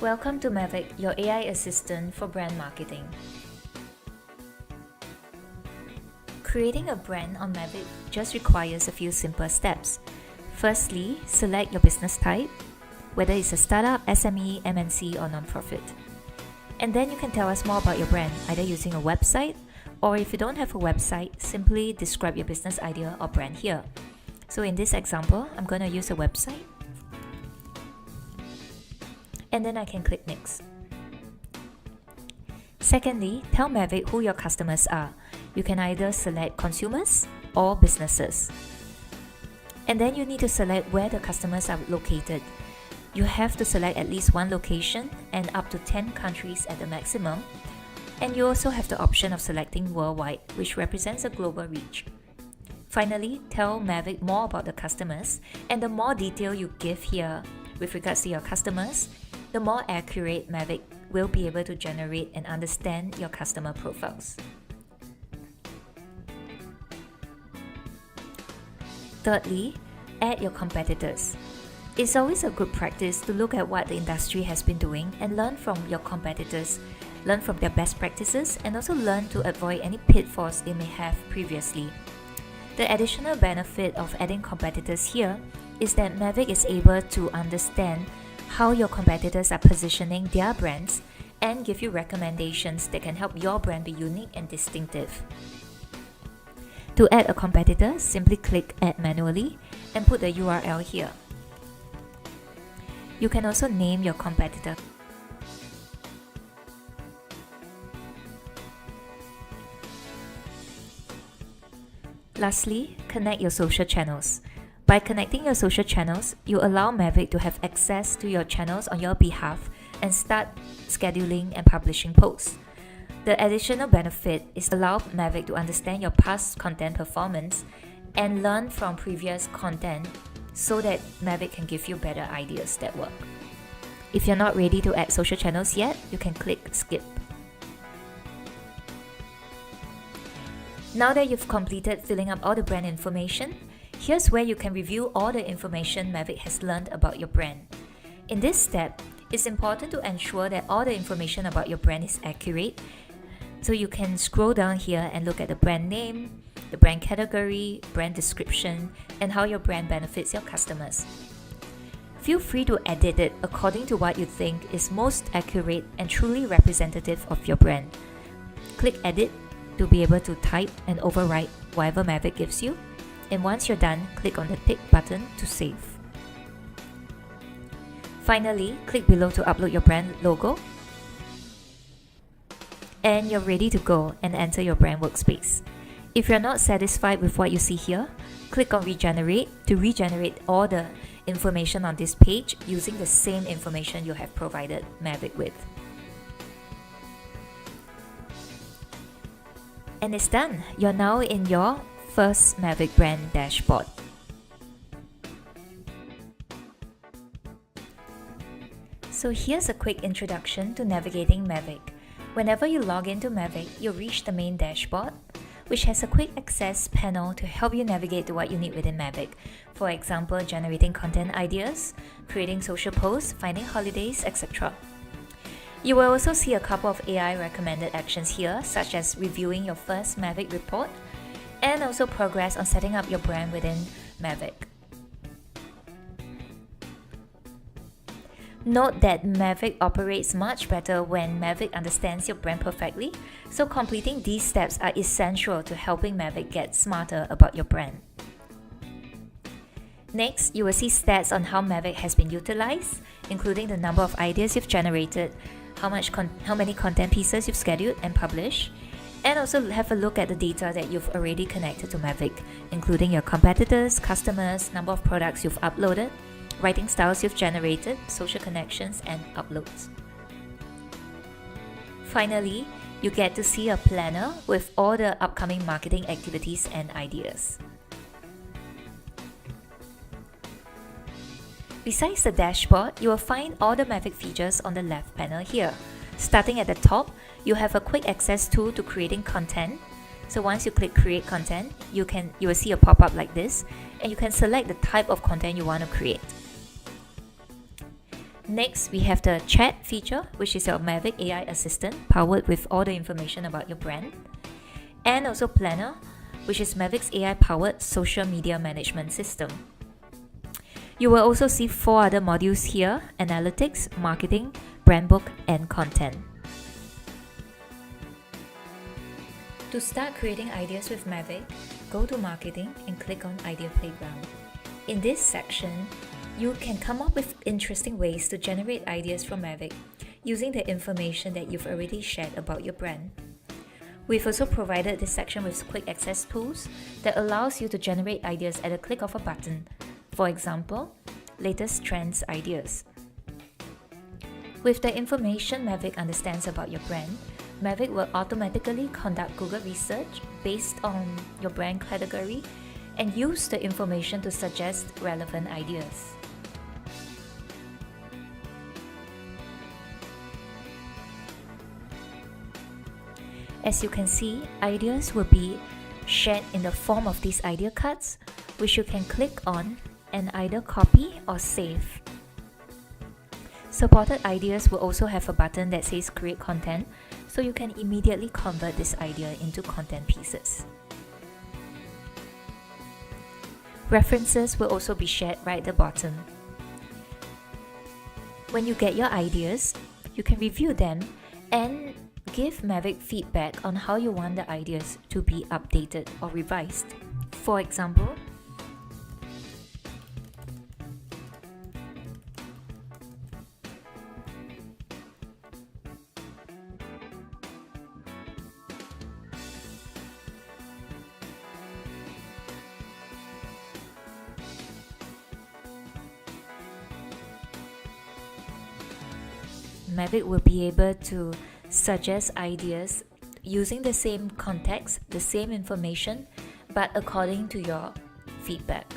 Welcome to Mavic, your AI assistant for brand marketing. Creating a brand on Mavic just requires a few simple steps. Firstly, select your business type, whether it's a startup, SME, MNC, or nonprofit. And then you can tell us more about your brand, either using a website, or if you don't have a website, simply describe your business idea or brand here. So in this example, I'm going to use a website. And then I can click Next. Secondly, tell Mavic who your customers are. You can either select consumers or businesses. And then you need to select where the customers are located. You have to select at least one location and up to 10 countries at the maximum. And you also have the option of selecting worldwide, which represents a global reach. Finally, tell Mavic more about the customers, and the more detail you give here with regards to your customers, the more accurate Mavic will be able to generate and understand your customer profiles. Thirdly, add your competitors. It's always a good practice to look at what the industry has been doing and learn from your competitors, learn from their best practices, and also learn to avoid any pitfalls they may have previously. The additional benefit of adding competitors here is that Mavic is able to understand how your competitors are positioning their brands and give you recommendations that can help your brand be unique and distinctive. To add a competitor, simply click Add manually and put the URL here. You can also name your competitor. Lastly, connect your social channels. By connecting your social channels, you allow Mavic to have access to your channels on your behalf and start scheduling and publishing posts. The additional benefit is allow Mavic to understand your past content performance and learn from previous content so that Mavic can give you better ideas that work. If you're not ready to add social channels yet, you can click Skip. Now that you've completed filling up all the brand information, here's where you can review all the information Mavic has learned about your brand. In this step, it's important to ensure that all the information about your brand is accurate. So you can scroll down here and look at the brand name, the brand category, brand description, and how your brand benefits your customers. Feel free to edit it according to what you think is most accurate and truly representative of your brand. Click Edit to be able to type and overwrite whatever Mavic gives you. And once you're done, click on the tick button to save. Finally, click below to upload your brand logo. And you're ready to go and enter your brand workspace. If you're not satisfied with what you see here, click on Regenerate to regenerate all the information on this page using the same information you have provided Mavic with. And it's done. You're now in your first Mavic brand dashboard. So here's a quick introduction to navigating Mavic. Whenever you log into Mavic, you'll reach the main dashboard, which has a quick access panel to help you navigate to what you need within Mavic. For example, generating content ideas, creating social posts, finding holidays, etc. You will also see a couple of AI recommended actions here, such as reviewing your first Mavic report, and also progress on setting up your brand within Mavic. Note that Mavic operates much better when Mavic understands your brand perfectly, so completing these steps are essential to helping Mavic get smarter about your brand. Next, you will see stats on how Mavic has been utilized, including the number of ideas you've generated, how many content pieces you've scheduled and published, and also have a look at the data that you've already connected to Mavic, including your competitors, customers, number of products you've uploaded, writing styles you've generated, social connections, and uploads. Finally, you get to see a planner with all the upcoming marketing activities and ideas. Besides the dashboard, you will find all the Mavic features on the left panel here. Starting at the top, you have a quick access tool to creating content. So once you click Create Content, you will see a pop-up like this, and you can select the type of content you want to create. Next, we have the chat feature, which is your Mavic AI assistant powered with all the information about your brand. And also Planner, which is Mavic's AI powered social media management system. You will also see 4 other modules here: analytics, marketing, brand book, and content. To start creating ideas with Mavic, go to Marketing and click on Idea Playground. In this section, you can come up with interesting ways to generate ideas from Mavic using the information that you've already shared about your brand. We've also provided this section with quick access tools that allows you to generate ideas at a click of a button. For example, latest trends ideas. With the information Mavic understands about your brand, Mavic will automatically conduct Google research based on your brand category and use the information to suggest relevant ideas. As you can see, ideas will be shared in the form of these idea cards, which you can click on and either copy or save. Supported ideas will also have a button that says Create Content, so you can immediately convert this idea into content pieces. References will also be shared right at the bottom. When you get your ideas, you can review them and give Mavic feedback on how you want the ideas to be updated or revised. For example, Mavic will be able to suggest ideas using the same context, the same information, but according to your feedback.